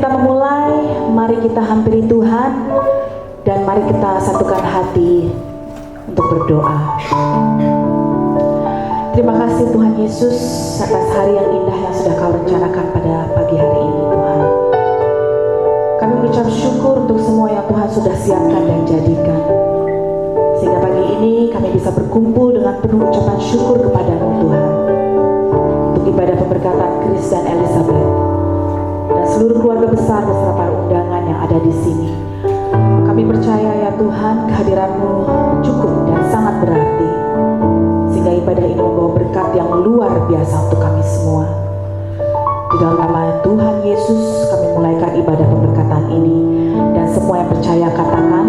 kita memulai, mari kita hampiri Tuhan dan mari kita satukan hati untuk berdoa. Terima kasih Tuhan Yesus atas hari yang indah yang sudah Kau rencanakan pada pagi hari ini Tuhan. Kami mengucap syukur untuk semua yang Tuhan sudah siapkan dan jadikan. Sehingga pagi ini kami bisa berkumpul dengan penuh ucapan syukur kepada-Mu Tuhan. Untuk ibadah pemberkatan Chris dan Elizabeth dan seluruh keluarga besar beserta para undangan yang ada di sini. Kami percaya ya Tuhan, kehadiran-Mu cukup dan sangat berarti. Sehingga ibadah ini membawa berkat yang luar biasa untuk kami semua. Di dalam nama Tuhan Yesus kami mulaikan ibadah pemberkatan ini. Dan semua yang percaya katakan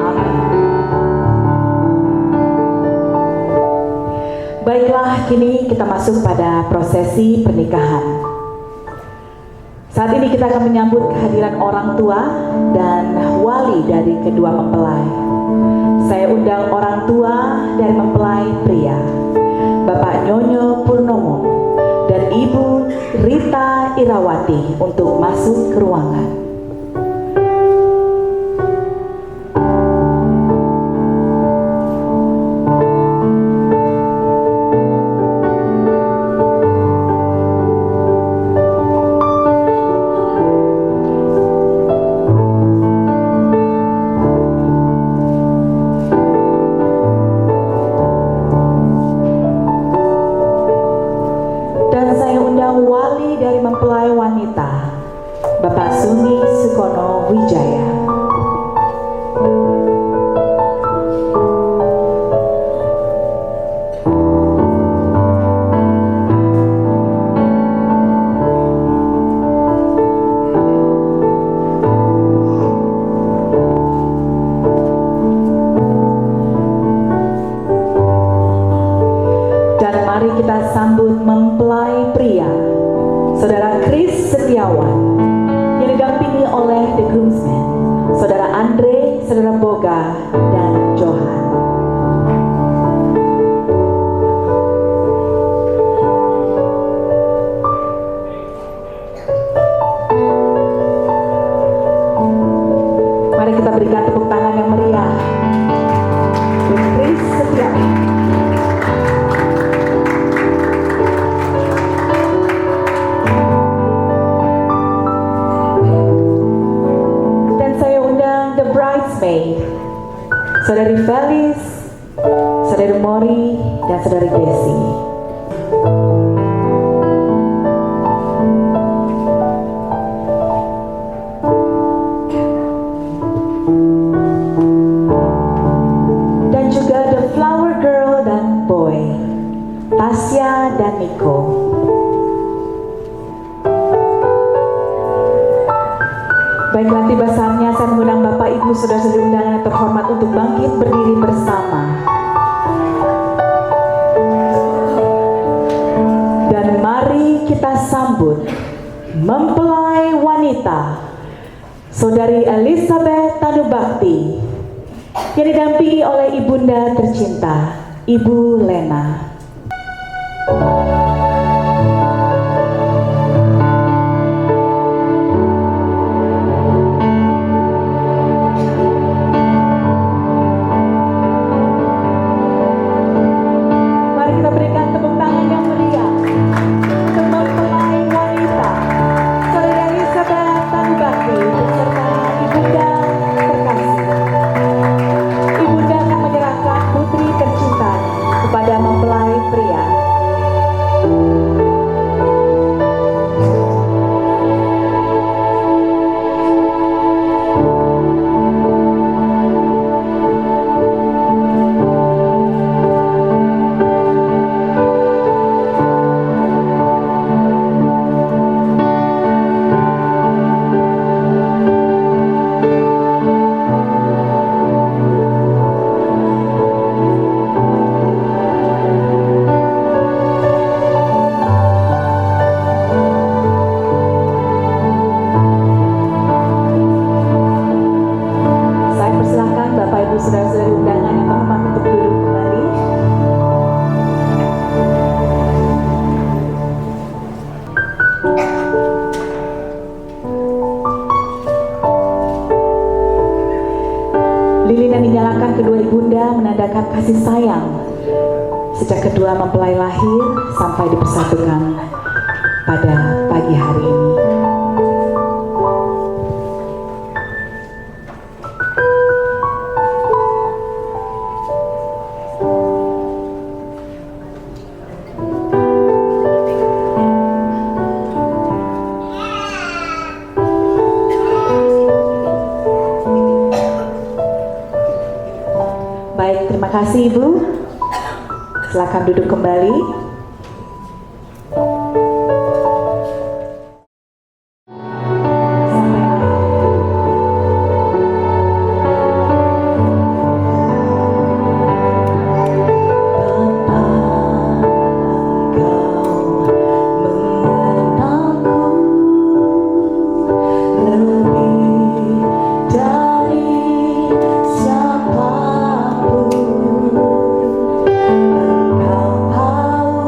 amin. Baiklah, kini kita masuk pada prosesi pernikahan. Saat ini kita akan menyambut kehadiran orang tua dan wali dari kedua mempelai. Saya undang orang tua dari mempelai pria, Bapak Nyonyo Purnomo dan Ibu Rita Irawati untuk masuk ke ruangan. Wali dari mempelai wanita, Bapak Suni Sukono Wijaya. Dan mari kita sambut mempelai pria, Saudara Chris Setiawan, yang didampingi oleh the groomsmen, Saudara Andre, Saudara Boga, dan Johan. Mari kita berikan tepuk tangan yang meriah untuk Chris Setiawan. Saudari Felis, Saudari Mori, dan Saudari Desi. Dan juga The Flower Girl dan Boy, Tasya dan Niko. Baiklah, tiba saatnya saya mengundang Bapak Ibu saudara-saudari undangan yang terhormat untuk bangkit berdiri bersama. Dan mari kita sambut mempelai wanita, Saudari Elizabeth Tanubakti, yang didampingi oleh ibunda tercinta, Ibu Lena. Ibunda akan menyerahkan putri tercinta kepada mempelai pria. tanda menandakan kasih sayang sejak kedua mempelai lahir sampai dipersatukan pada pagi hari ini. Baik, terima kasih Ibu. Silakan duduk kembali. Engkau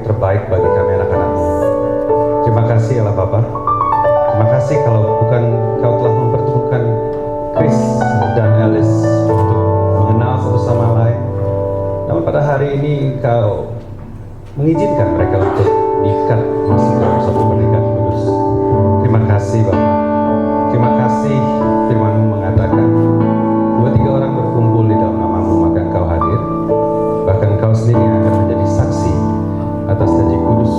yang terbaik bagi kami anak-anak-Mu. Terima kasih Allah Bapa. Terima kasih kalau bukan Kau telah mempertemukan Chris dan Alice untuk mengenal satu sama lain, namun pada hari ini Kau mengizinkan mereka untuk diikat masuk dalam satu pernikahan kudus. Terima kasih Bapak. Terima kasih firman-Mu mengatakan 2-3 orang berkumpul di dalam nama-Mu maka Engkau hadir. Bahkan Engkau sendiri akan menjadi saksi atas janji kudus,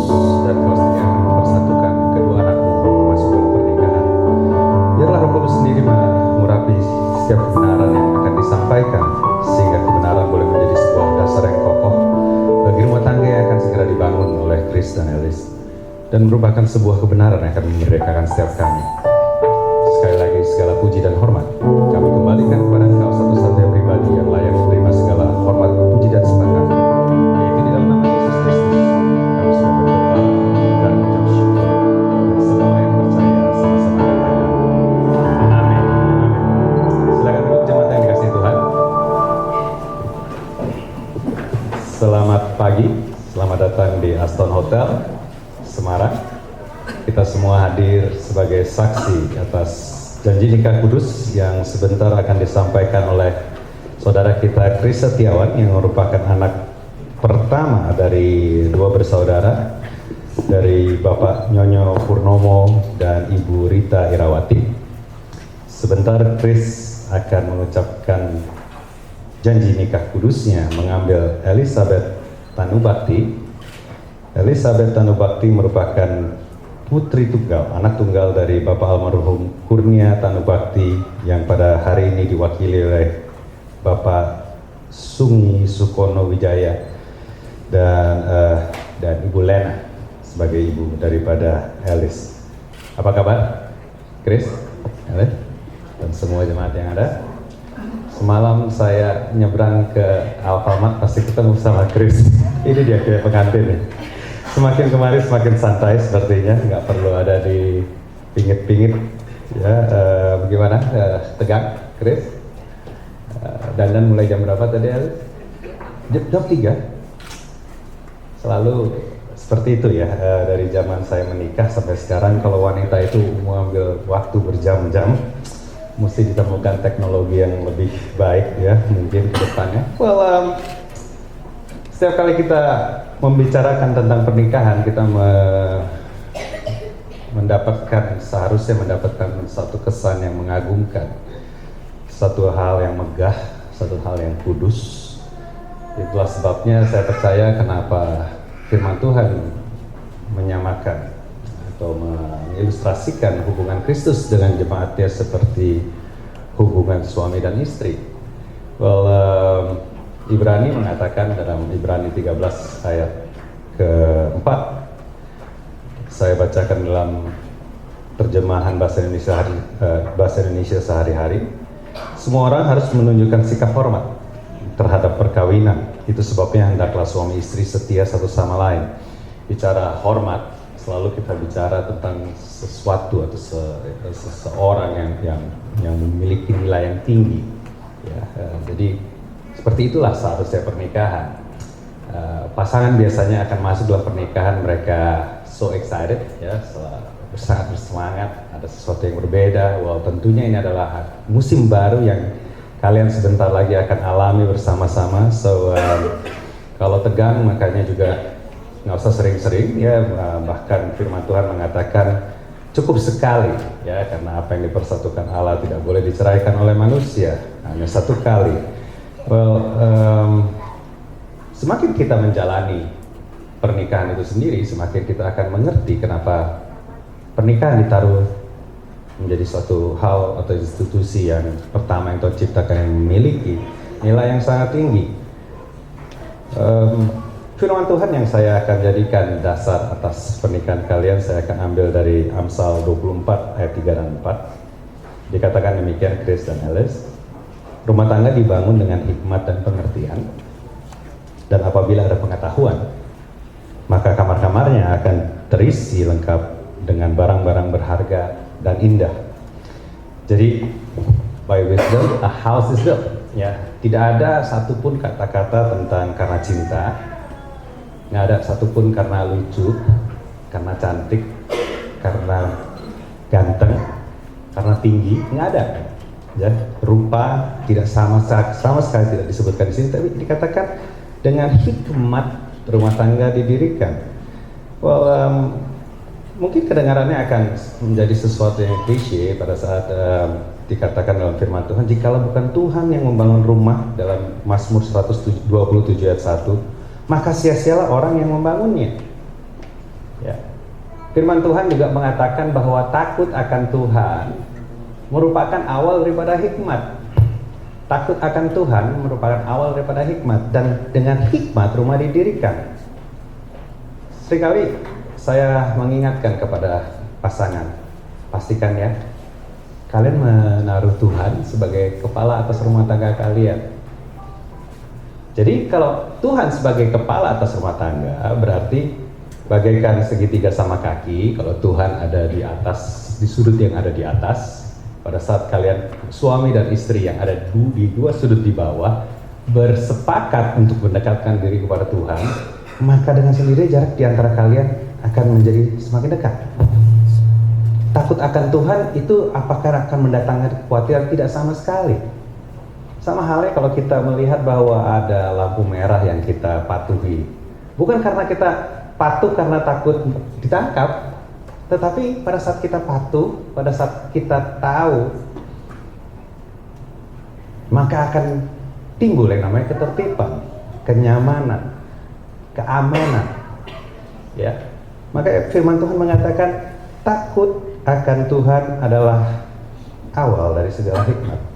dan Engkau sendiri akan mempersatukan kedua anak-Mu masuk dalam pernikahan. Biarlah Roh Kudus sendiri mengurapi setiap kebenaran yang akan disampaikan, sehingga kebenaran boleh menjadi sebuah dasar yang kokoh bagi rumah tangga yang akan segera dibangun oleh Chris dan Alice, dan merupakan sebuah kebenaran yang akan memerdekakan setiap kami. Sekali lagi segala puji dan hormat kami kembalikan kepada Engkau satu-satunya pribadi yang layak menerima segala hormat, puji dan sembah kami, yaitu di dalam nama Yesus Kristus kami sudah berdoa dan mengucap syukur, dan semua yang percaya sama-sama katakan amin. Silakan duduk jemaat yang dikasihi Tuhan. Selamat pagi, selamat datang di Aston Hotel Semarang. Kita semua hadir sebagai saksi atas janji nikah kudus yang sebentar akan disampaikan oleh saudara kita Chris Setiawan, yang merupakan anak pertama dari 2 bersaudara, dari Bapak Nyonyo Purnomo dan Ibu Rita Irawati. Sebentar Chris akan mengucapkan janji nikah kudusnya mengambil Elizabeth Tanubakti. Elizabeth Tanubakti merupakan putri tunggal, anak tunggal dari Bapak almarhum Kurnia Tanubakti, yang pada hari ini diwakili oleh Bapak Sungi Sukono Wijaya dan Ibu Lena sebagai ibu daripada Alice. Apa kabar, Chris, Alice, dan semua jemaat yang ada? Semalam saya nyebrang ke Alfamart, pasti ketemu sama Chris. Ini dia kayak pengantin ya. Semakin kemari semakin santai sepertinya, nggak perlu ada di pingit-pingit ya. Bagaimana, tegang Chris? Dandan mulai jam berapa tadi? Jam 3. Selalu seperti itu ya, dari zaman saya menikah sampai sekarang. Kalau wanita itu mengambil waktu berjam-jam, mesti ditemukan teknologi yang lebih baik ya mungkin ke depannya. Setiap kali kita membicarakan tentang pernikahan, kita seharusnya mendapatkan satu kesan yang mengagumkan, satu hal yang megah, satu hal yang kudus. Itulah sebabnya saya percaya kenapa firman Tuhan menyamakan atau mengilustrasikan hubungan Kristus dengan jemaatnya seperti hubungan suami dan istri. Ibrani mengatakan dalam Ibrani 13 ayat ke-4, saya bacakan dalam terjemahan bahasa Indonesia sehari-hari. Semua orang harus menunjukkan sikap hormat terhadap perkawinan. Itu sebabnya hendaklah suami istri setia satu sama lain. Bicara hormat, selalu kita bicara tentang sesuatu atau seseorang yang memiliki nilai yang tinggi. Ya, jadi seperti itulah seharusnya pernikahan. Pasangan biasanya akan masuk dalam pernikahan, mereka so excited ya, sangat bersemangat, ada sesuatu yang berbeda. Tentunya ini adalah musim baru yang kalian sebentar lagi akan alami bersama-sama. Kalau tegang makanya juga nggak usah sering-sering ya, bahkan firman Tuhan mengatakan cukup sekali ya, karena apa yang dipersatukan Allah tidak boleh diceraikan oleh manusia, hanya satu kali. Semakin kita menjalani pernikahan itu sendiri, semakin kita akan mengerti kenapa pernikahan ditaruh menjadi suatu hal atau institusi yang pertama yang Tuhan ciptakan, yang memiliki nilai yang sangat tinggi. Firman Tuhan yang saya akan jadikan dasar atas pernikahan kalian, saya akan ambil dari Amsal 24 ayat 3 dan 4. Dikatakan demikian, Chris dan Alice, rumah tangga dibangun dengan hikmat dan pengertian, dan apabila ada pengetahuan, maka kamar-kamarnya akan terisi lengkap dengan barang-barang berharga dan indah. Jadi, by wisdom, a house is built. Ya, tidak ada satupun kata-kata tentang karena cinta Nggak ada satupun karena lucu, karena cantik, karena ganteng, karena tinggi, nggak ada. Ya, rupa tidak sama sekali tidak disebutkan di sini, tapi dikatakan dengan hikmat rumah tangga didirikan. Mungkin kedengarannya akan menjadi sesuatu yang klise pada saat dikatakan dalam firman Tuhan, jikalau bukan Tuhan yang membangun rumah dalam Mazmur 127 ayat 1, maka sia-sialah orang yang membangunnya. Ya. Firman Tuhan juga mengatakan bahwa takut akan Tuhan merupakan awal daripada hikmat. Takut akan Tuhan merupakan awal daripada hikmat, dan dengan hikmat rumah didirikan. Seringkali saya mengingatkan kepada pasangan, pastikan ya, kalian menaruh Tuhan sebagai kepala atas rumah tangga kalian. Jadi kalau Tuhan sebagai kepala atas rumah tangga, berarti bagaikan segitiga sama kaki. Kalau Tuhan ada di atas, di sudut yang ada di atas, pada saat kalian suami dan istri yang ada di dua sudut di bawah bersepakat untuk mendekatkan diri kepada Tuhan, maka dengan sendiri jarak di antara kalian akan menjadi semakin dekat. Takut akan Tuhan itu apakah akan mendatangkan kekhawatiran? Tidak sama sekali. Sama halnya kalau kita melihat bahwa ada lampu merah yang kita patuhi, bukan karena kita patuh karena takut ditangkap, tetapi pada saat kita patuh, pada saat kita tahu, maka akan timbul yang namanya ketertiban, kenyamanan, keamanan. Ya, maka firman Tuhan mengatakan takut akan Tuhan adalah awal dari segala hikmat.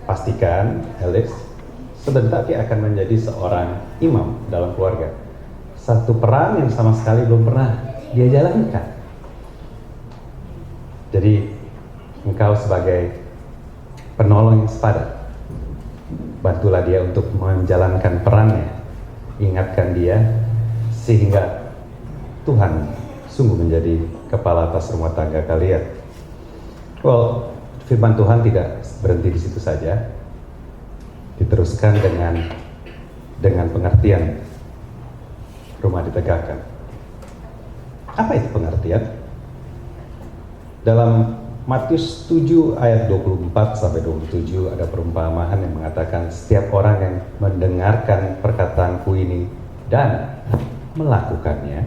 Pastikan, Alex, sebentar dia akan menjadi seorang imam dalam keluarga. Satu peran yang sama sekali belum pernah dia jalankan. Jadi engkau sebagai penolong yang sepadan, bantulah dia untuk menjalankan perannya, ingatkan dia sehingga Tuhan sungguh menjadi kepala atas rumah tangga kalian. Firman Tuhan tidak berhenti di situ saja, diteruskan dengan pengertian rumah ditegakkan. Apa itu pengertian? Dalam Matius 7 ayat 24 sampai 27 ada perumpamaan yang mengatakan setiap orang yang mendengarkan perkataanku ini dan melakukannya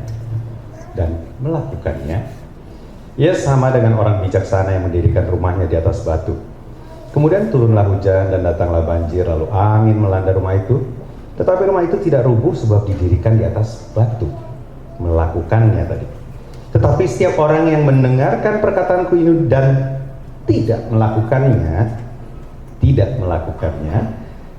ia sama dengan orang bijaksana yang mendirikan rumahnya di atas batu. Kemudian turunlah hujan dan datanglah banjir, lalu angin melanda rumah itu, tetapi rumah itu tidak rubuh sebab didirikan di atas batu. Melakukannya tadi. Tetapi setiap orang yang mendengarkan perkataanku ini dan tidak melakukannya,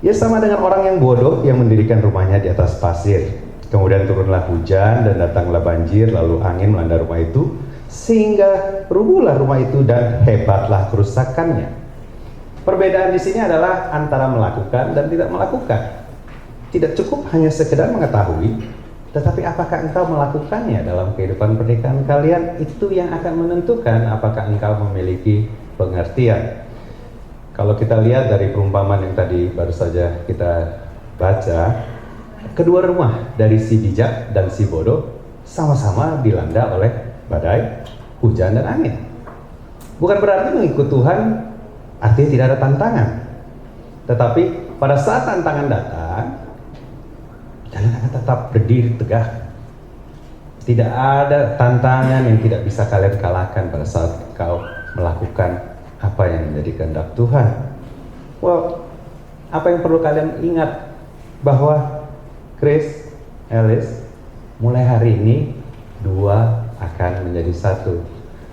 ia sama dengan orang yang bodoh yang mendirikan rumahnya di atas pasir. Kemudian turunlah hujan dan datanglah banjir, lalu angin melanda rumah itu, sehingga rubuhlah rumah itu dan hebatlah kerusakannya. Perbedaan di sini adalah antara melakukan dan tidak melakukan. Tidak cukup hanya sekedar mengetahui, tetapi apakah engkau melakukannya dalam kehidupan pernikahan kalian, itu yang akan menentukan apakah engkau memiliki pengertian. Kalau kita lihat dari perumpamaan yang tadi baru saja kita baca, kedua rumah dari si bijak dan si bodoh sama-sama dilanda oleh badai, hujan, dan angin. Bukan berarti mengikut Tuhan artinya tidak ada tantangan, tetapi pada saat tantangan datang, kalian akan tetap berdiri tegak. Tidak ada tantangan yang tidak bisa kalian kalahkan pada saat kau melakukan apa yang menjadi kehendak Tuhan. Apa yang perlu kalian ingat bahwa Chris, Alice, mulai hari ini dua akan menjadi satu.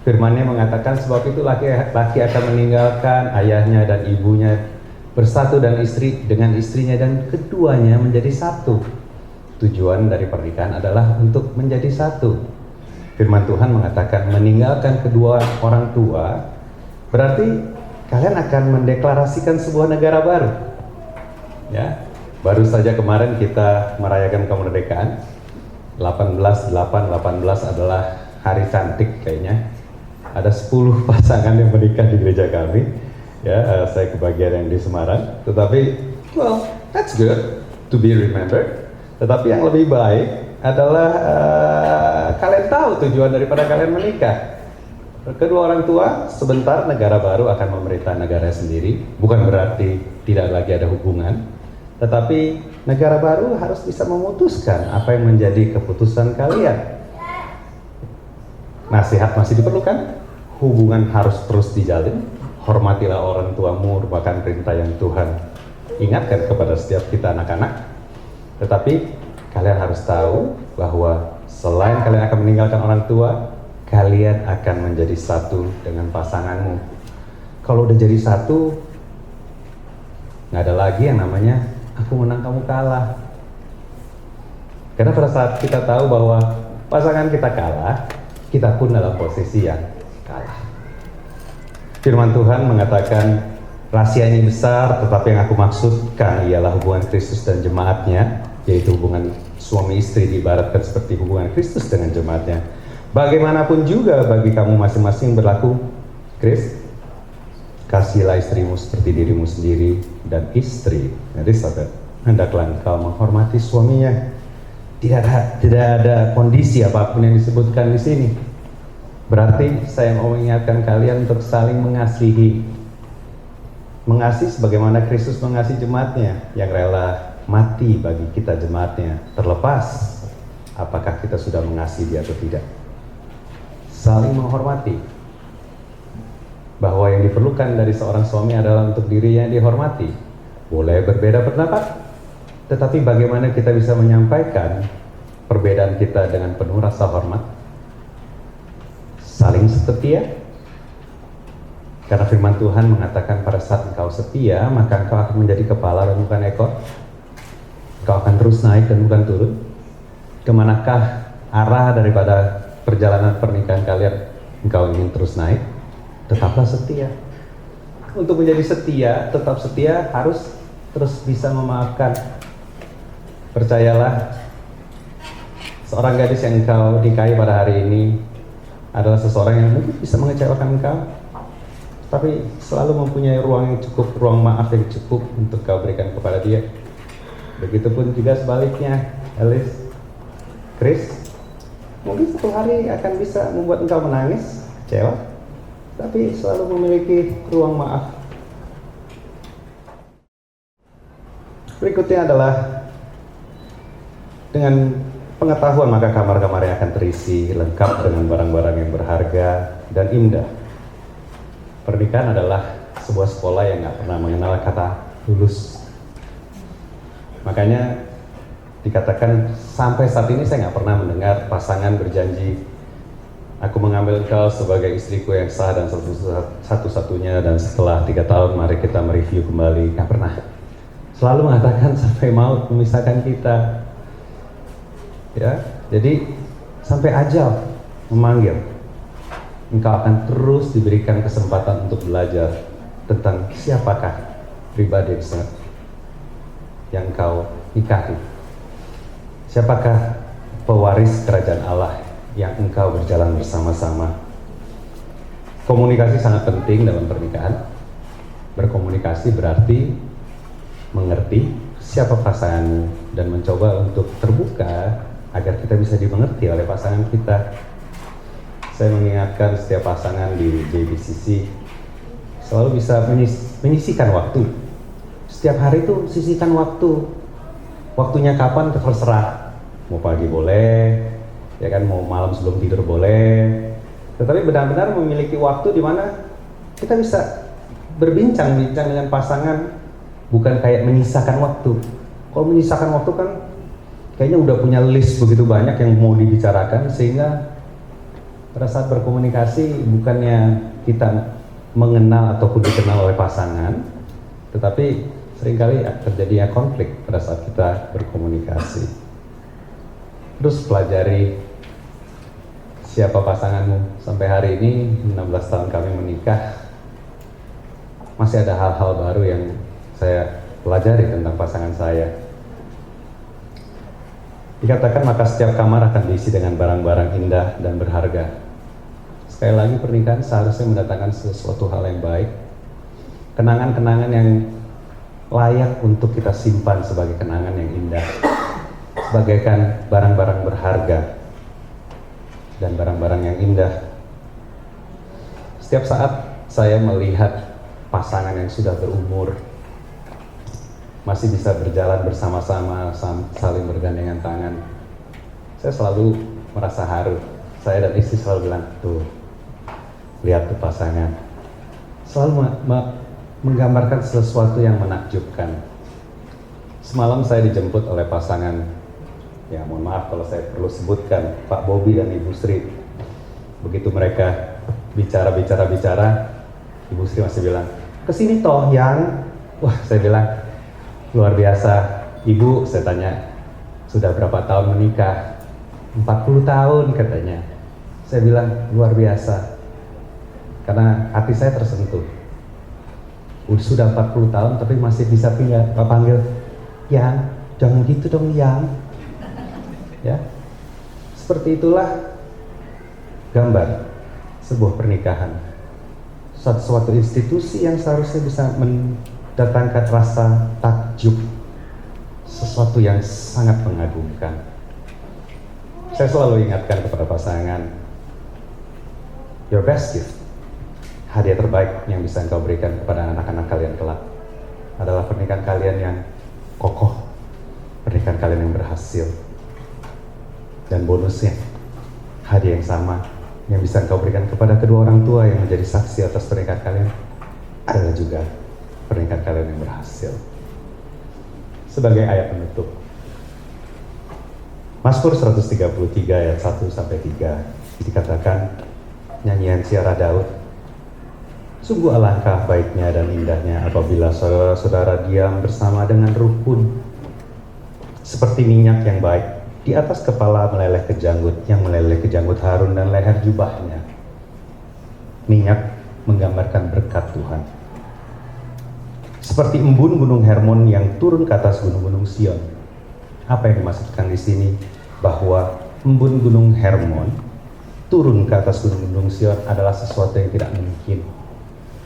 Firman-Nya mengatakan sebab itu laki akan meninggalkan ayahnya dan ibunya, bersatu dengan istrinya, dan keduanya menjadi satu. Tujuan dari pernikahan adalah untuk menjadi satu. Firman Tuhan mengatakan meninggalkan kedua orang tua berarti kalian akan mendeklarasikan sebuah negara baru. Ya, baru saja kemarin kita merayakan kemerdekaan. 18/8/18 adalah hari cantik kayaknya. Ada 10 pasangan yang menikah di gereja kami. Ya, saya kebagian yang di Semarang. Tetapi, that's good to be remembered. Tetapi yang lebih baik adalah kalian tahu tujuan daripada kalian menikah. Kedua orang tua sebentar negara baru akan memerintah negara sendiri. Bukan berarti tidak lagi ada hubungan, tetapi negara baru harus bisa memutuskan apa yang menjadi keputusan kalian. Nasihat masih diperlukan, hubungan harus terus dijalin. Hormatilah orang tuamu, merupakan perintah yang Tuhan ingatkan kepada setiap kita anak-anak. Tetapi kalian harus tahu bahwa selain kalian akan meninggalkan orang tua, kalian akan menjadi satu dengan pasanganmu. Kalau udah jadi satu, nggak ada lagi yang namanya aku menang kamu kalah. Karena pada saat kita tahu bahwa pasangan kita kalah, kita pun dalam posisi yang kalah. Firman Tuhan mengatakan, rahasia ini besar, tetapi yang aku maksudkan ialah hubungan Kristus dan jemaatnya, yaitu hubungan suami istri diibaratkan seperti hubungan Kristus dengan jemaatnya. Bagaimanapun juga bagi kamu masing-masing berlaku, Kris, kasihlah istrimu seperti dirimu sendiri, dan istri, jadi sahabat, hendaklah engkau menghormati suaminya. Tidak ada kondisi apapun yang disebutkan di sini. Berarti saya mau mengingatkan kalian untuk saling mengasihi. Mengasihi sebagaimana Kristus mengasihi jemaatnya, yang rela mati bagi kita jemaatnya, terlepas apakah kita sudah mengasihi dia atau tidak. Saling menghormati. Bahwa yang diperlukan dari seorang suami adalah untuk dirinya dihormati. Boleh berbeda pendapat, tetapi bagaimana kita bisa menyampaikan perbedaan kita dengan penuh rasa hormat? Saling setia. Karena firman Tuhan mengatakan pada saat engkau setia, maka engkau akan menjadi kepala dan bukan ekor. Engkau akan terus naik dan bukan turun. Kemanakah arah daripada perjalanan pernikahan kalian? Engkau ingin terus naik, tetaplah setia. Untuk menjadi setia, tetap setia, harus terus bisa memaafkan. Percayalah, seorang gadis yang engkau nikahi pada hari ini adalah seseorang yang mungkin bisa mengecewakan engkau, tapi selalu mempunyai ruang yang cukup, ruang maaf yang cukup untuk kau berikan kepada dia. Begitupun juga sebaliknya, Alice, Chris, mungkin satu hari akan bisa membuat engkau menangis, kecewa, tapi selalu memiliki ruang maaf. Berikutnya adalah dengan pengetahuan, maka kamar-kamarnya akan terisi lengkap dengan barang-barang yang berharga dan indah. Pernikahan adalah sebuah sekolah yang gak pernah mengenal kata lulus. Makanya dikatakan sampai saat ini saya gak pernah mendengar pasangan berjanji, aku mengambil engkau sebagai istriku yang sah dan satu-satunya, dan setelah 3 tahun mari kita mereview kembali. Gak pernah. Selalu mengatakan sampai maut memisahkan kita. Ya, jadi sampai ajal memanggil, engkau akan terus diberikan kesempatan untuk belajar tentang siapakah pribadi yang kau nikahi. Siapakah pewaris kerajaan Allah yang engkau berjalan bersama-sama. Komunikasi sangat penting dalam pernikahan. Berkomunikasi berarti mengerti siapa pasanganmu dan mencoba untuk terbuka agar kita bisa dimengerti oleh pasangan kita. Saya mengingatkan setiap pasangan di JBCC selalu bisa menyisihkan waktu. Setiap hari itu sisihkan waktu. Waktunya kapan terserah. Mau pagi boleh, ya kan, mau malam sebelum tidur boleh. Tetapi benar-benar memiliki waktu di mana kita bisa berbincang-bincang dengan pasangan, bukan kayak menyisakan waktu. Kalau menyisakan waktu kan kayaknya udah punya list begitu banyak yang mau dibicarakan, sehingga pada saat berkomunikasi bukannya kita mengenal ataupun dikenal oleh pasangan, tetapi seringkali terjadinya konflik pada saat kita berkomunikasi. Terus pelajari siapa pasanganmu. Sampai hari ini 16 tahun kami menikah, masih ada hal-hal baru yang saya pelajari tentang pasangan saya. Dikatakan maka setiap kamar akan diisi dengan barang-barang indah dan berharga. Sekali lagi, pernikahan seharusnya mendatangkan sesuatu hal yang baik, kenangan-kenangan yang layak untuk kita simpan sebagai kenangan yang indah. sebagaikan barang-barang berharga dan barang-barang yang indah. Setiap saat saya melihat pasangan yang sudah berumur masih bisa berjalan bersama-sama, saling bergandengan tangan, saya selalu merasa haru. Saya dan istri selalu bilang, tuh, lihat tuh pasangan. Selalu menggambarkan sesuatu yang menakjubkan. Semalam saya dijemput oleh pasangan, ya mohon maaf kalau saya perlu sebutkan, Pak Bobi dan Ibu Sri. Begitu mereka bicara, Ibu Sri masih bilang, kesini toh yang, wah saya bilang, luar biasa. Ibu, saya tanya, sudah berapa tahun menikah? 40 tahun katanya. Saya bilang, luar biasa. Karena hati saya tersentuh. Sudah 40 tahun tapi masih bisa panggil, Yang, jangan gitu dong Yang. Ya, seperti itulah gambar sebuah pernikahan. Suatu institusi yang seharusnya bisa mendatangkan rasa takjub, sesuatu yang sangat mengagumkan. Saya selalu ingatkan kepada pasangan, your best gift, hadiah terbaik yang bisa engkau berikan kepada anak-anak kalian kelak adalah pernikahan kalian yang kokoh, pernikahan kalian yang berhasil. Dan bonusnya, hadiah yang sama yang bisa engkau berikan kepada kedua orang tua yang menjadi saksi atas pernikahan kalian adalah juga pernikahan kalian yang berhasil. Sebagai ayat penutup, Mazmur 133 ayat 1-3 dikatakan, nyanyian Ciara Daud, sungguh alangkah baiknya dan indahnya apabila saudara-saudara diam bersama dengan rukun, seperti minyak yang baik di atas kepala meleleh ke janggut, yang meleleh ke janggut Harun dan leher jubahnya. Minyak menggambarkan berkat Tuhan. Seperti embun gunung Hermon yang turun ke atas gunung-gunung Sion. Apa yang dimaksudkan di sini? Bahwa embun gunung Hermon turun ke atas gunung-gunung Sion adalah sesuatu yang tidak mungkin.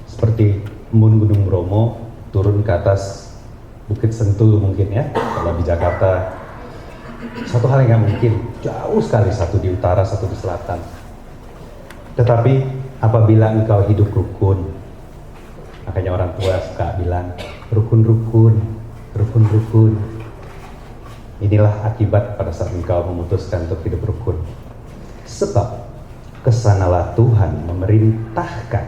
Seperti embun gunung Bromo turun ke atas Bukit Sentul mungkin ya, kalau di Jakarta. Satu hal yang nggak mungkin, jauh sekali, satu di utara, satu di selatan. Tetapi apabila engkau hidup rukun, makanya orang tua suka bilang, rukun-rukun. Inilah akibat pada saat engkau memutuskan untuk hidup rukun. Sebab kesanalah Tuhan memerintahkan,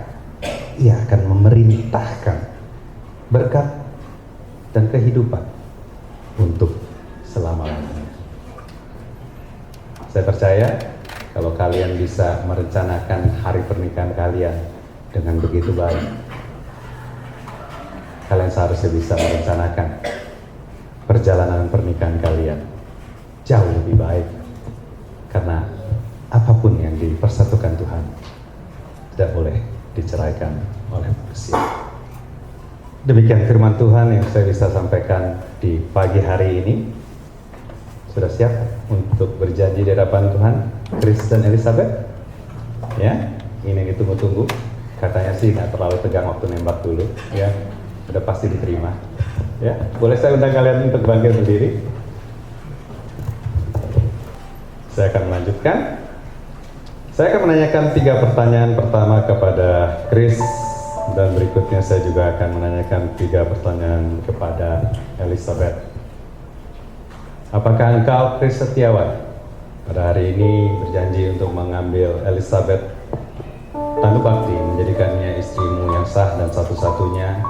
Ia akan memerintahkan berkat dan kehidupan untuk selama-lamanya. Saya percaya kalau kalian bisa merencanakan hari pernikahan kalian dengan begitu baik, kalian seharusnya bisa merencanakan perjalanan pernikahan kalian jauh lebih baik. Karena apapun yang dipersatukan Tuhan tidak boleh diceraikan oleh manusia. Demikian firman Tuhan yang saya bisa sampaikan di pagi hari ini. Sudah siap untuk berjanji di hadapan Tuhan, Chris dan Elizabeth? Ya, ini yang ditunggu-tunggu. Katanya sih nggak terlalu tegang waktu nembak dulu, ya. Sudah pasti diterima. Ya, boleh saya undang kalian untuk bangkit berdiri? Saya akan melanjutkan. Saya akan menanyakan 3 pertanyaan pertama kepada Chris, dan berikutnya saya juga akan menanyakan 3 pertanyaan kepada Elizabeth. Apakah engkau, Chris Setiawan, pada hari ini berjanji untuk mengambil Elizabeth tangguh bakti, menjadikannya istrimu yang sah dan satu-satunya,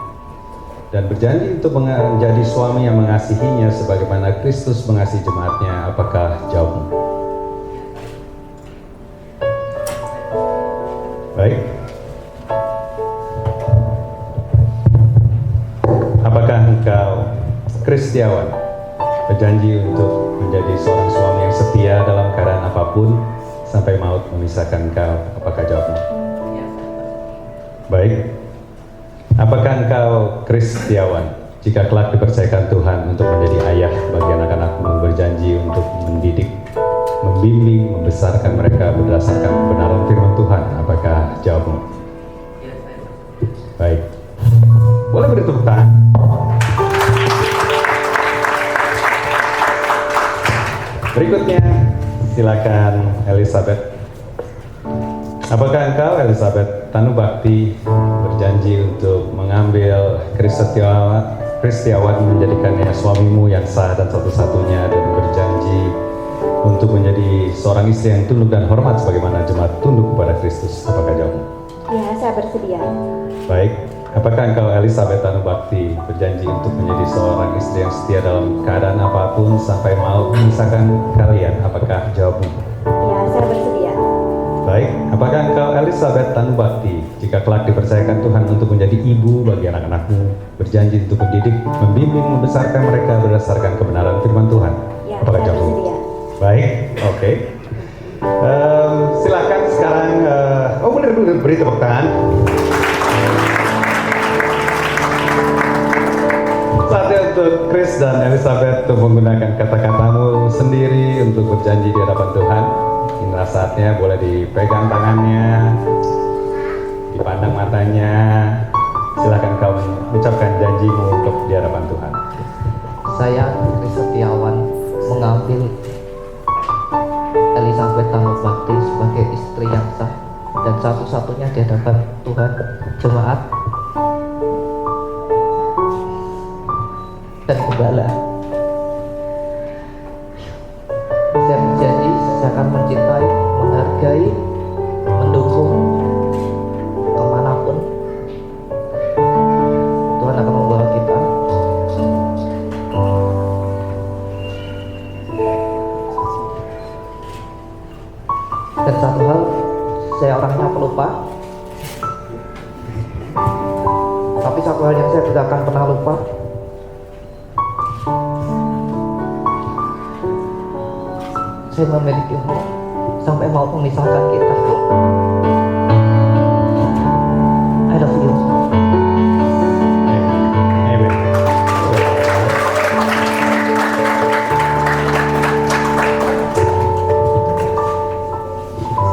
dan berjanji untuk menjadi suami yang mengasihinya sebagaimana Kristus mengasihi jemaatnya? Apakah jawabmu? Baik. Apakah engkau, Chris Setiawan, berjanji untuk menjadi seorang suami yang setia dalam keadaan apapun sampai maut memisahkan engkau? Apakah jawabmu? Baik. Apakah engkau, Chris Setiawan, jika kelak dipercayakan Tuhan untuk menjadi ayah bagi anak-anakmu, berjanji untuk mendidik, membimbing, membesarkan mereka berdasarkan kebenaran firman Tuhan? Apakah jawabmu? Baik. Boleh beri tepuk tangan. Berikutnya, silakan Elizabeth. Apakah engkau, Elizabeth Tanubakti, berjanji untuk mengambil Chris Setiawan menjadikannya suamimu yang sah dan satu-satunya, dan berjanji untuk menjadi seorang istri yang tunduk dan hormat sebagaimana jemaat tunduk kepada Kristus? Apakah jawabmu? Ya, saya bersedia. Baik. Apakah engkau, Elizabeth Tanubakti, berjanji untuk menjadi seorang istri yang setia dalam keadaan apapun sampai maut memisahkan kalian? Apakah jawabmu? Ya, saya bersedia. Baik. Apakah engkau, Elizabeth Tanubakti, jika kelak dipercayakan Tuhan untuk menjadi ibu bagi anak-anakmu, berjanji untuk mendidik, membimbing, membesarkan mereka berdasarkan kebenaran firman Tuhan? Ya, Apakah saya jawabmu? bersedia. Baik. Oke. Silakan sekarang. Beri tepuk tangan. Saatnya untuk Chris dan Elizabeth untuk menggunakan kata-katamu sendiri untuk berjanji di hadapan Tuhan. Inilah saatnya, boleh dipegang tangannya, dipandang matanya. Silakan kau mengucapkan janjimu untuk di hadapan Tuhan. Saya, Chris Setiawan, mengambil Elizabeth Tanubakti sebagai istri yang sah dan satu-satunya di hadapan Tuhan, jemaat, dan gembala. Saya berjanji saya akan mencintai, menghargai, mendukung kemanapun Tuhan akan membawa kita. Dan satu hal, saya orangnya pelupa, tapi satu hal yang saya tidak akan pernah lupa, saya memilikimu sampai mau memisahkan kita. I love you. Amen.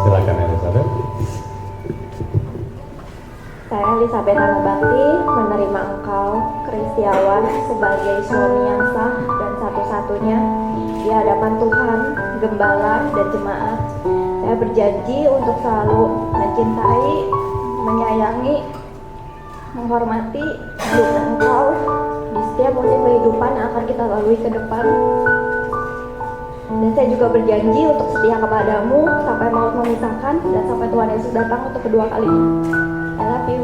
Silakan Elizabeth. Saya Elizabeth Tanubakti menerima engkau, Chris Setiawan, sebagai suami yang sah dan satu-satunya di hadapan Tuhan, gembala, dan jemaat. Saya berjanji untuk selalu mencintai, menyayangi, menghormati, mendukung engkau di setiap musim kehidupan yang akan kita lalui ke depan. Dan saya juga berjanji untuk setia kepadamu sampai maut memisahkan dan sampai Tuhan Yesus datang untuk kedua kalinya. I love you.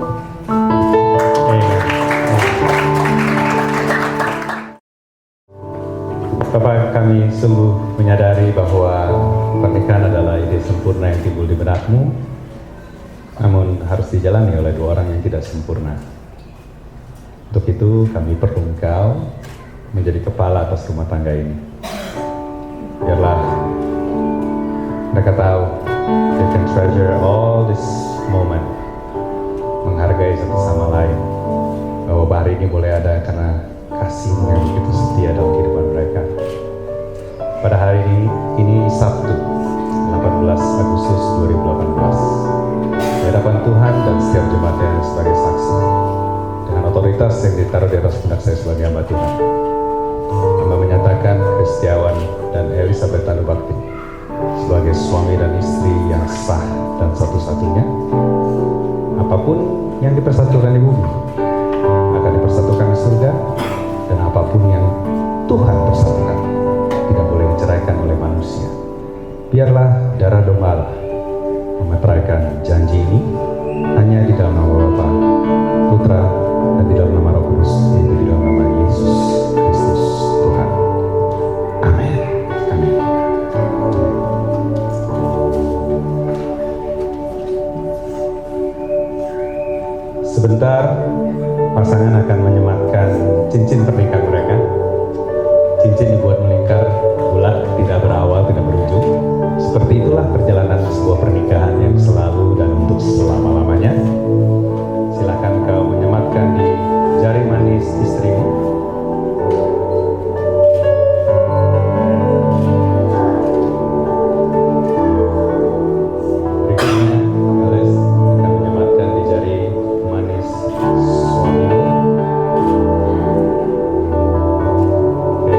Bapak, kami sungguh menyadari bahwa pernikahan adalah ide sempurna yang timbul di benakmu, namun harus dijalani oleh dua orang yang tidak sempurna. Untuk itu kami perlu engkau menjadi kepala atas rumah tangga ini. Biarlah mereka tahu they can treasure all this moment, menghargai satu sama lain, bahwa hari ini boleh ada karena kasih yang begitu setia dalam kehidupan mereka. Pada hari ini Sabtu 18 Agustus 2018, di hadapan Tuhan dan setiap jemaatnya sebagai saksi, dengan otoritas yang ditaruh di atas pundak saya sebagai hamba Tuhan, hamba menyatakan Chris Setiawan dan Elizabeth Tanubakti sebagai suami dan istri yang sah dan satu-satunya. Apapun yang dipersatukan di bumi akan dipersatukan di surga, dan apapun yang Tuhan persatukan tidak boleh diceraikan oleh manusia. Biarlah darah domba memeteraikan janji ini hanya di dalam nama Bapa, Putra, dan di dalam nama Roh Kudus, yaitu di dalam nama Yesus Kristus Tuhan. Amin. Amin. Sebentar, pasangan akan menyematkan cincin pernikahan mereka. Cincin dibuat melingkar, bulat, tidak berawal, tidak berujung. Seperti itulah perjalanan sebuah pernikahan yang selalu dan untuk selama-lamanya. Silakan kau menyematkan di jari manis istrimu. Berikutnya, Alice akan menyematkan di jari manis suamimu. Oke.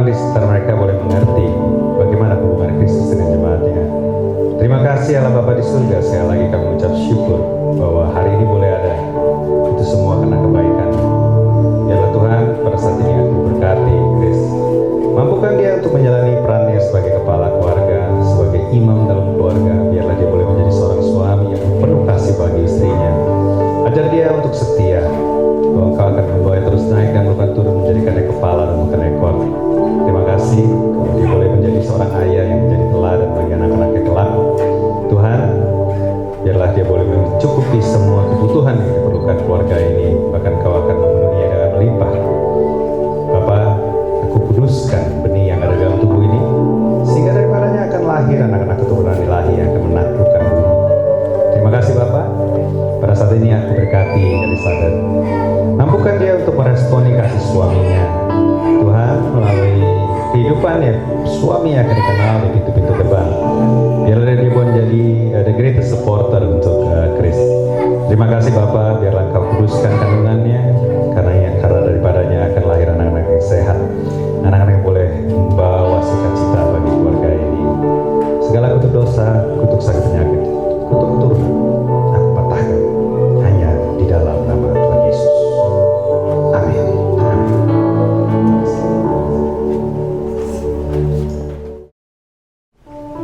orang di sekitar mereka boleh mengerti bagaimana hubungan Kristus dengan jemaatnya. Terima kasih Allah Bapa di surga, sekali lagi kami mengucap syukur bahwa hari ini boleh ada. Itu semua karena kebaikan. Biarlah Tuhan pada saat ini aku berkati Chris. Mampukan dia untuk menjalani perannya sebagai kepala keluarga, sebagai imam dalam keluarga. Biarlah dia boleh menjadi seorang suami yang penuh kasih bagi istrinya. Ajar dia untuk setia, bahwa Engkau akan membawa terus naik dan bukan turun, menjadikannya kepala dan bukan ekor. Terima kasih, kalau dia boleh menjadi seorang ayah yang menjadi teladan bagi anak-anaknya kelak. Tuhan, biarlah dia boleh mencukupi semua kebutuhan yang diperlukan keluarga ini, bahkan Kau akan memenuhinya dengan melimpah. Bapa, aku kuduskan benih yang ada dalam tubuh ini, sehingga daripadanya akan lahir anak-anak keturunan ilahi yang akan menaklukkan bumi. Terima kasih Bapak. Pada saat ini aku berkati Elizabeth. Mampukan dia untuk meresponi kasih suaminya. Tuhan, melalui kehidupannya, suami akan dikenal di pintu-pintu gerbang. Biarlah dia boleh menjadi the greatest supporter untuk Chris. Terima kasih Bapak, biarlah Engkau kuduskan kandungannya, karena daripadanya akan lahir anak-anak yang sehat, anak-anak yang boleh membawa sukacita bagi keluarga ini. Segala kutuk dosa, kutuk sakit penyakit, kutuk keturunan, aku patahkan hanya di dalam nama Tuhan Yesus. Amin.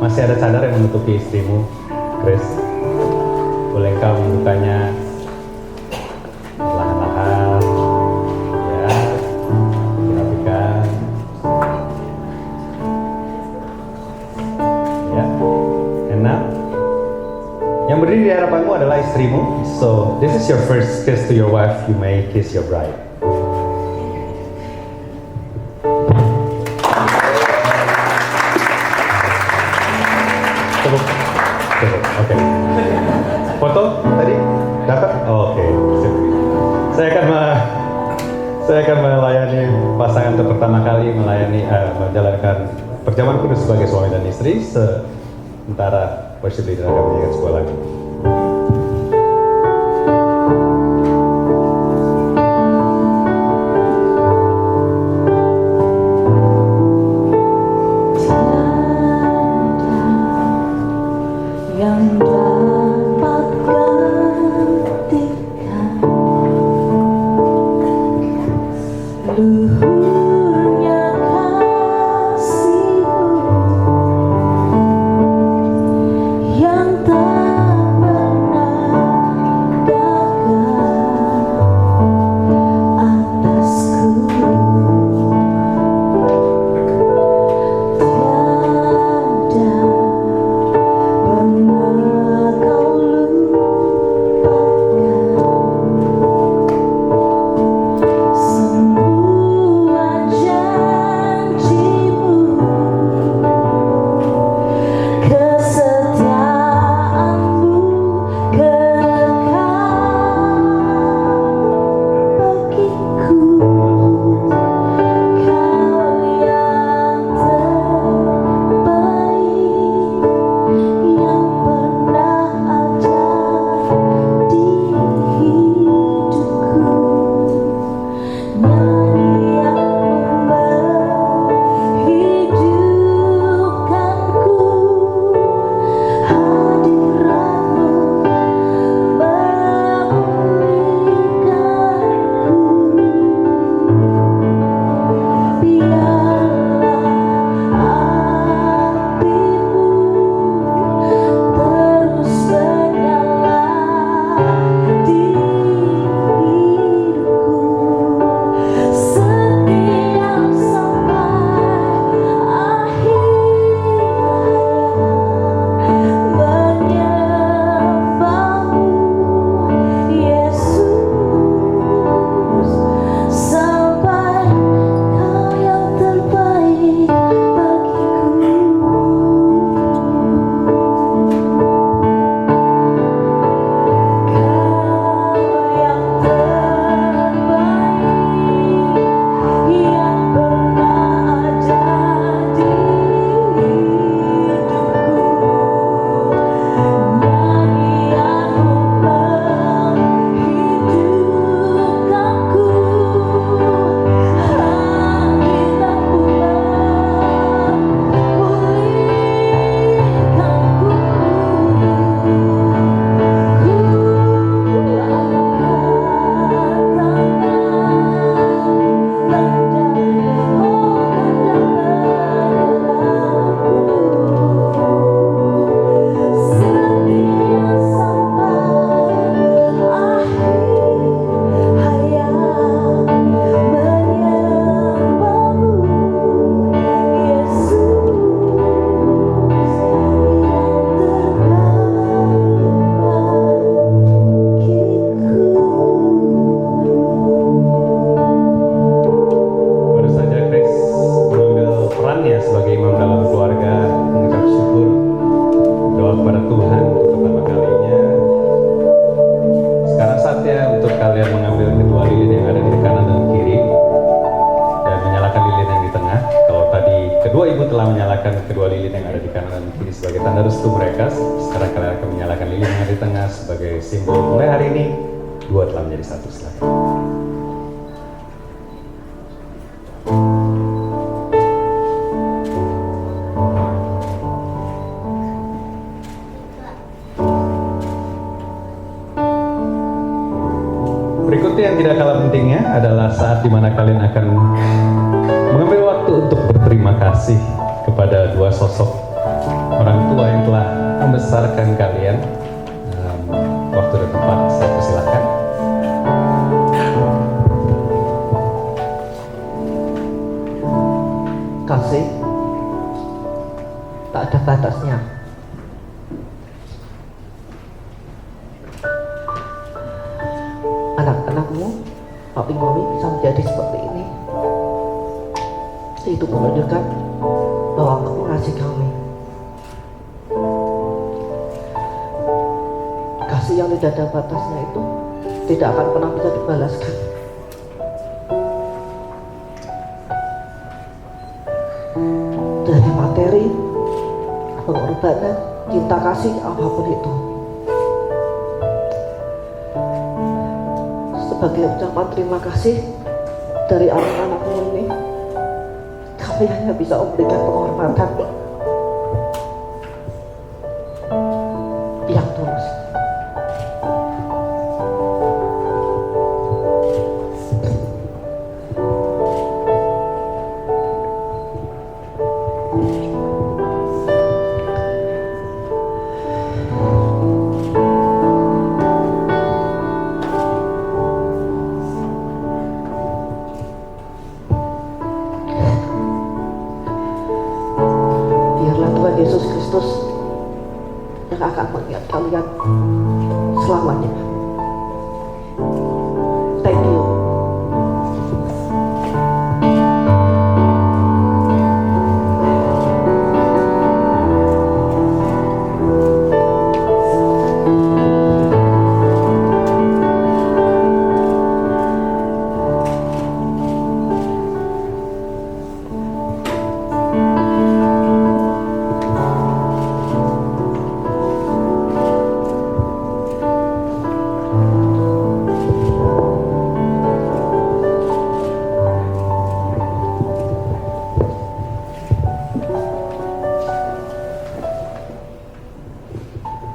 Masih ada cadar yang menutupi istrimu, Chris. Boleh kau membukanya perlahan-lahan, ya, dirapikan, ya, enak. Yang berdiri di hadapanmu adalah istrimu. So this is your first kiss to your wife. You may kiss your bride. Cukup. Oke. Foto tadi dapat? Oke. Sip. Saya akan melayani pasangan untuk pertama kali menjalankan perjamuan kudus sebagai suami dan istri, sementara worship leader akan menyanyikan sebuah lagu. Yang dapat gantikan luhurnya kasih-Mu yang tak telah menyalakan kedua lilin yang ada di kanan dan kiri sebagai tanda restu mereka. Sekarang kalian akan menyalakan lilin yang ada di tengah sebagai simbol mulai hari ini dua telah menjadi satu. Silakan. Berikutnya yang tidak kalah pentingnya adalah saat dimana kalian akan mengambil waktu untuk berterima kasih kepada dua sosok orang tua yang telah membesarkan kalian. Waktu dan tempat saya persilahkan. Kasih tak ada batasnya. Anak-anakmu, papi mami bisa menjadi seperti ini. Itu menunjukkan bahwa engkau mengasihi kami. Kasih yang tidak ada batasnya itu tidak akan pernah bisa dibalaskan. Dari materi, pengorbanan, cinta kasih, apapun itu. Sebagai ucapan terima kasih dari anak-anakmu ini, kami hanya bisa memberikan penghormatan yang tulus. Biarlah Tuhan Yesus Kristus yang akan mengingat kalian selamanya. Thank you.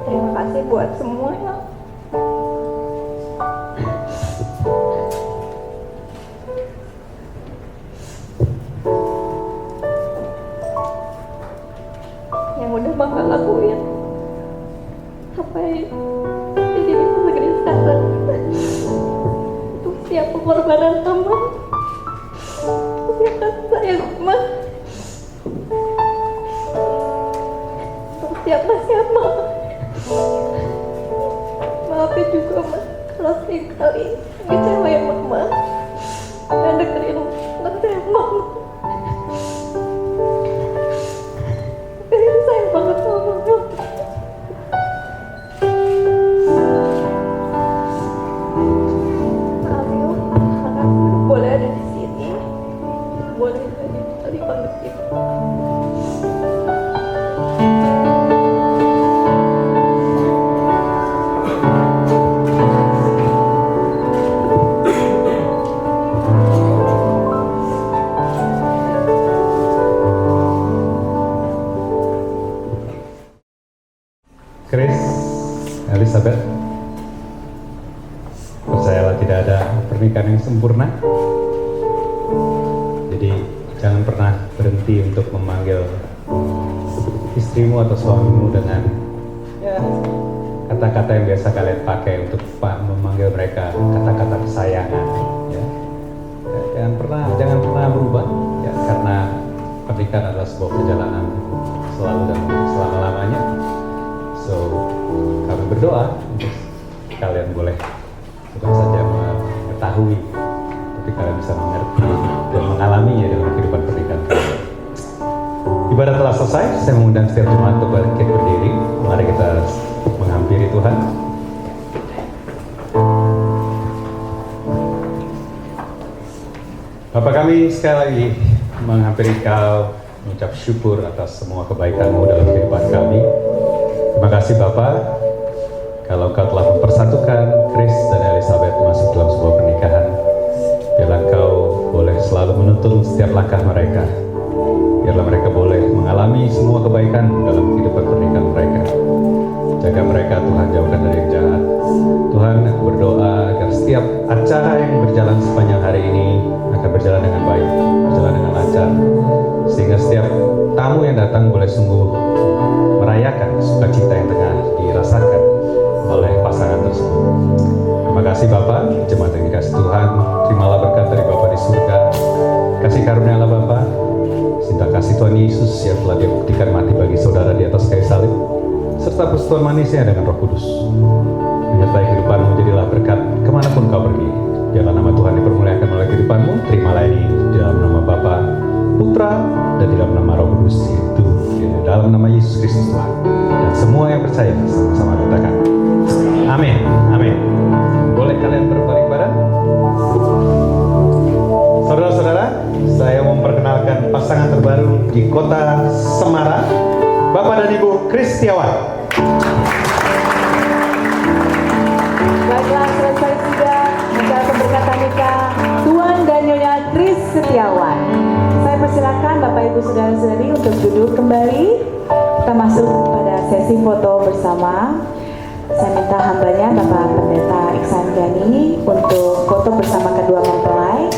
Terima kasih buat semuanya. Yang udah Bapak lakuin sampai jadi bisa segini sekarang. Untuk setiap pengorbanan Mama, setiap kasih sayang Mama, untuk setiap nasihat Mama. Maafin juga Mas kalau seringkali ngecewain Mama, nggak dengerin nasihat Mama. Tapi sayang banget sama Mama. Maaf ya, makasih boleh ada di sini, boleh tadi panggil. Chris, Elizabeth, percayalah tidak ada pernikahan yang sempurna. Jadi jangan pernah berhenti untuk memanggil istrimu atau suamimu dengan kata-kata yang biasa kalian pakai untuk memanggil mereka, kata-kata kesayangan. Ya. Jangan pernah berubah, ya, karena pernikahan adalah sebuah perjalanan selalu dan selama-lamanya. So, kami berdoa untuk kalian boleh bukan saja mengetahui, tapi kalian bisa mengerti dan mengalaminya dalam kehidupan pernikahan kalian. Ibadah telah selesai, saya mengundang setiap jemaat untuk bangkit berdiri. Mari kita menghampiri Tuhan. Bapak kami sekali lagi menghampiri Kau mengucap syukur atas semua kebaikan-Mu dalam kehidupan kami. Terima kasih Bapa, kalau Engkau telah mempersatukan Chris dan Elizabeth masuk dalam sebuah pernikahan. Biarlah Engkau boleh selalu menuntun setiap langkah mereka. Biarlah mereka boleh mengalami semua kebaikan dalam kehidupan pernikahan mereka. Jaga mereka Tuhan, jauhkan dari yang jahat. Tuhan, aku berdoa agar setiap acara yang berjalan sepanjang hari ini akan berjalan dengan baik, berjalan dengan lancar, sehingga setiap tamu yang datang boleh sungguh merayakan sukacita yang tengah dirasakan oleh pasangan tersebut. Terima kasih Bapak, jemaat yang dikasih Tuhan, terimalah berkat dari Bapak di surga. Kasih karunia Allah Bapak, cinta kasih Tuhan Yesus yang telah Dia buktikan mati bagi saudara di atas kayu salib, serta persekutuan manisnya dengan Roh Kudus. Menyertai kehidupanmu, jadilah berkat kemanapun kau pergi. Biarlah nama Tuhan dipermuliakan oleh kehidupanmu. Terimalah ini di dalam nama Bapa, Putra, dan di dalam nama Roh Kudus, yaitu di dalam nama Yesus Kristus Tuhan. Dan semua yang percaya sama-sama katakan amin, amin. Boleh kalian berbaring badan? Saudara-saudara, saya memperkenalkan pasangan terbaru di kota Semarang, Bapak dan Ibu Kristiawan. Baiklah, selesai sudah acara pemberkatan nikah Tuan dan Nyonya Chris Setiawan. Saya persilakan Bapak Ibu Saudara-saudari untuk duduk kembali. Kita masuk pada sesi foto bersama. Saya minta hambanya Bapak Pendeta Iksan Gani untuk foto bersama kedua mempelai.